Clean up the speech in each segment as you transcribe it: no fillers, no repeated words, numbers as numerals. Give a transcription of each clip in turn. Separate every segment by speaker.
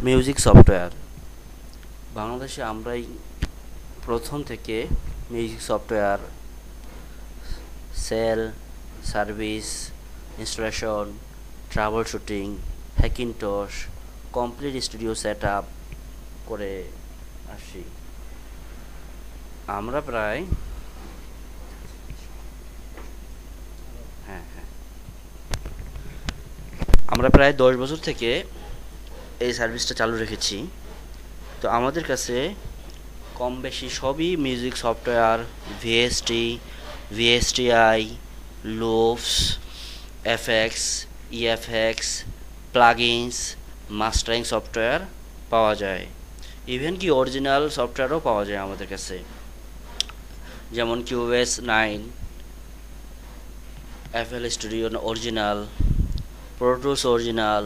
Speaker 1: Music software বাংলাদেশে আমরাই প্রথম থেকে music software sale, service, installation, troubleshooting, Hackintosh, complete studio set up করে আসি। আমরা প্রায় হ্যাঁ হ্যাঁ আমরা প্রায় 10 বছর থেকে এই সার্ভিসটা চালু রেখেছি। তো আমাদের কাছে কম বেশি সবই music software, VST, VSTi, loops, FX, EFX, plugins, mastering software পাওয়া যায়। ইভেন কি অরিজিনাল সফটওয়্যারও পাওয়া যায় আমাদের কাছে, যেমন QS 9, FL studio original, Protools original,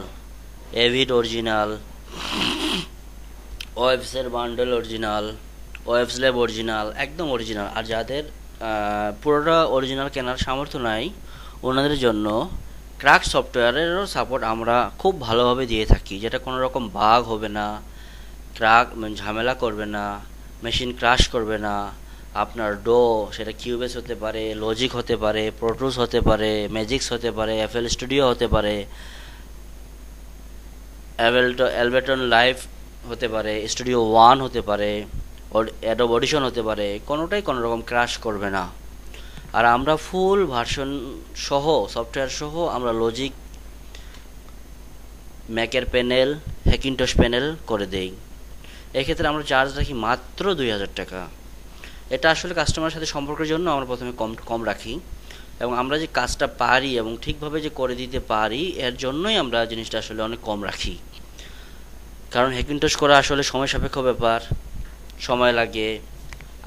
Speaker 1: Avid original, ওয়েবসের bundle original, Waves lab original, একদম অরিজিনাল। আর যাদের পুরোটা অরিজিনাল কেনার সামর্থ্য নাই, ওনাদের জন্য ক্র্যাক সফটওয়্যারেরও সাপোর্ট আমরা খুব ভালোভাবে দিয়ে থাকি, যেটা কোনো রকম বাগ হবে না, ক্র্যাক ঝামেলা করবে না, মেশিন ক্রাশ করবে না। আপনার সেটা কিউবেস হতে পারে, লজিক হতে পারে, প্রোটুস হতে পারে, ম্যাজিক্স হতে পারে, এফএল স্টুডিও হতে পারে, অ্যালবেটন লাইভ হতে পারে, স্টুডিও 1 হতে পারে, অ্যাডোব অডিশন হতে পারে, কোনোটাই কোনো রকম ক্র্যাশ করবে না। আর আমরা ফুল ভার্সন সহ, সফটওয়্যার সহ আমরা লজিক, ম্যাকের প্যানেল, হ্যাকিনটশ প্যানেল করে দেই। এক্ষেত্রে আমরা চার্জ রাখি মাত্র 2000 টাকা। এটা আসলে কাস্টমারের সাথে সম্পর্কের জন্য আমরা প্রথমে কম কম রাখি, এবং আমরা যে কাজটা পারি এবং ঠিকভাবে যে করে দিতে পারি, এর জন্যই আমরা জিনিসটা আসলে অনেক কম রাখি। কারণ হ্যাকিনটশ করা আসলে সময় সাপেক্ষ ব্যাপার, সময় লাগে।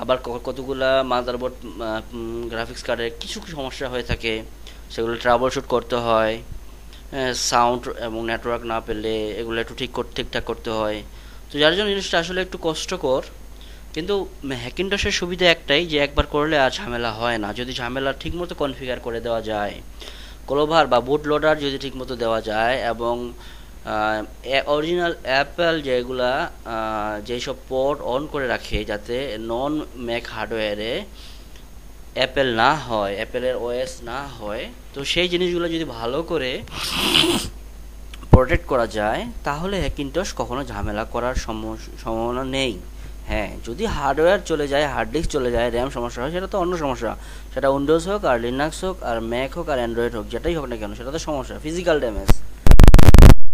Speaker 1: আবার কতগুলা মাদারবোর্ড, গ্রাফিক্স কার্ডের কিছু সমস্যা হয়ে থাকে, সেগুলো ট্রাবল শুট করতে হয়। সাউন্ড এবং নেটওয়ার্ক না পেলে এগুলো একটু ঠিকঠাক করতে হয়। তো যার জন্য জিনিসটা আসলে একটু কষ্টকর। কিন্তু হ্যাকিনটশের সুবিধা একটাই, যে একবার করলে আর ঝামেলা হয় না, যদি ঝামেলা ঠিকমতো কনফিগার করে দেওয়া যায়। ক্লোভার বা বুট লোডার যদি ঠিকমতো দেওয়া যায়, এবং অরিজিনাল অ্যাপেল যেগুলা যেসব পোর্ট অন করে রাখে যাতে নন ম্যাক হার্ডওয়্যারে অ্যাপেল না হয়, অ্যাপেলের ওএস না হয়, তো সেই জিনিসগুলো যদি ভালো করে প্রোটেক্ট করা যায়, তাহলে হ্যাকিনটশ কখনো ঝামেলা করার সম্ভাবনা নেই। হ্যাঁ, যদি হার্ডওয়্যার চলে যায়, হার্ড ডিস্ক চলে যায়, র্যাম সমস্যা হয়, সেটা তো অন্য সমস্যা। সেটা উইন্ডোজ হোক আর লিনাক্স হোক আর ম্যাক হোক আর অ্যান্ড্রয়েড হোক, যেটাই হোক না কেন, সেটা তো সমস্যা, ফিজিক্যাল ড্যামেজ।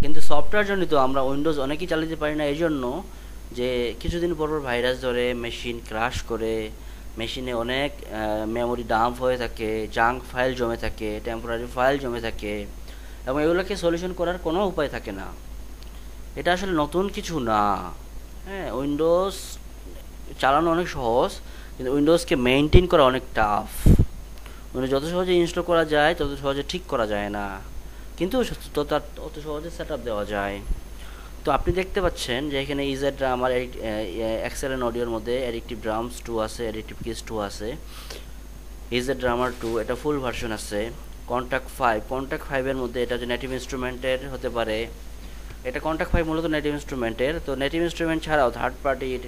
Speaker 1: কিন্তু সফটওয়্যার জনিত আমরা উইন্ডোজ অনেকেই চালাতে পারি না, এই জন্য যে কিছুদিন পর ভাইরাস ধরে, মেশিন ক্রাশ করে, মেশিনে অনেক মেমোরি ডাম্প হয়ে থাকে, জাঙ্ক ফাইল জমে থাকে, টেম্পোরারি ফাইল জমে থাকে, এবং এগুলোকে সলিউশন করার কোনো উপায় থাকে না। এটা আসলে নতুন কিছু না। হ্যাঁ, উইন্ডোজ চালানো অনেক সহজ, কিন্তু উইন্ডোজকে মেনটেন করা অনেক টাফ। মানে যত সহজে ইনস্টল করা যায় তত সহজে ঠিক করা যায় না, কিন্তু অত সহজে সেট আপ দেওয়া যায়। তো আপনি দেখতে পাচ্ছেন যে এখানে ইজেড আমার এক্সেল এন্ড অডিওর মধ্যে অ্যাডিকটিভ ড্রামস 2 আছে, অ্যাডিকটিভ কিস 2 আছে, ইজেড ড্রামার 2 এটা ফুল ভার্সন আছে। কন্ট্যাক্ট 5 এর মধ্যে এটা যে নেটিভ ইনস্ট্রুমেন্টের হতে পারে, এটা কন্ট্যাক্ট 5 মূলত নেটিভ ইনস্ট্রুমেন্টের। তো নেটিভ ইনস্ট্রুমেন্ট ছাড়াও থার্ড পার্টির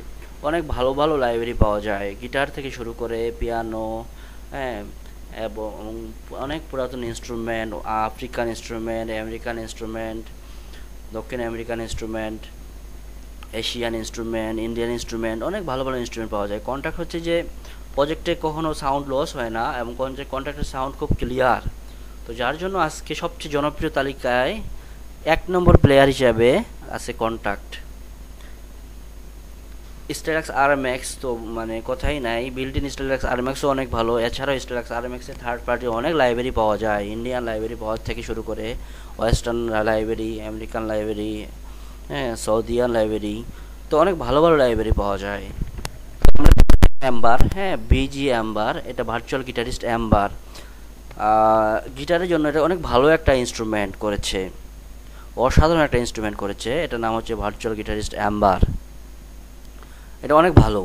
Speaker 1: অনেক ভালো ভালো লাইব্রেরি পাওয়া যায়, গিটার থেকে শুরু করে পিয়ানো, হ্যাঁ, এবং অনেক পুরাতন instrument, African instrument, American instrument, দক্ষিণ American instrument, Asian instrument, Indian instrument, অনেক ভালো ভালো ইনস্ট্রুমেন্ট পাওয়া যায়। কন্ট্যাক্ট হচ্ছে যে প্রজেক্টে কখনো সাউন্ড লস হয় না, এবং কন্ট্যাক্টের সাউন্ড খুব ক্লিয়ার। তো যার জন্য আজকে সবচেয়ে জনপ্রিয় তালিকায় 1 নম্বর প্লেয়ার হিসাবে আছে কন্ট্যাক্ট। স্টেলাক্স আরএমএক্স তো মানে কথাই নাই, বিল্ট ইন স্টেলাক্স আরএমএক্সও অনেক ভালো। এছাড়াও স্টেলাক্স আরএমএক্সের থার্ড পার্টি অনেক লাইব্রেরি পাওয়া যায়, ইন্ডিয়ান লাইব্রেরি পাওয়া থেকে শুরু করে ওয়েস্টার্ন লাইব্রেরি, আমেরিকান লাইব্রেরি, হ্যাঁ, সৌদিয়ান লাইব্রেরি, তো অনেক ভালো ভালো লাইব্রেরি পাওয়া যায়। অ্যাম্বার, হ্যাঁ, বিজি অ্যাম্বার, এটা ভার্চুয়াল গিটারিস্ট অ্যাম্বার। গিটারের জন্য এটা অনেক ভালো একটা ইনস্ট্রুমেন্ট করেছে, অসাধারণ একটা ইনস্ট্রুমেন্ট করেছে। এটার নাম হচ্ছে ভার্চুয়াল গিটারিস্ট অ্যাম্বার, এটা অনেক ভালো।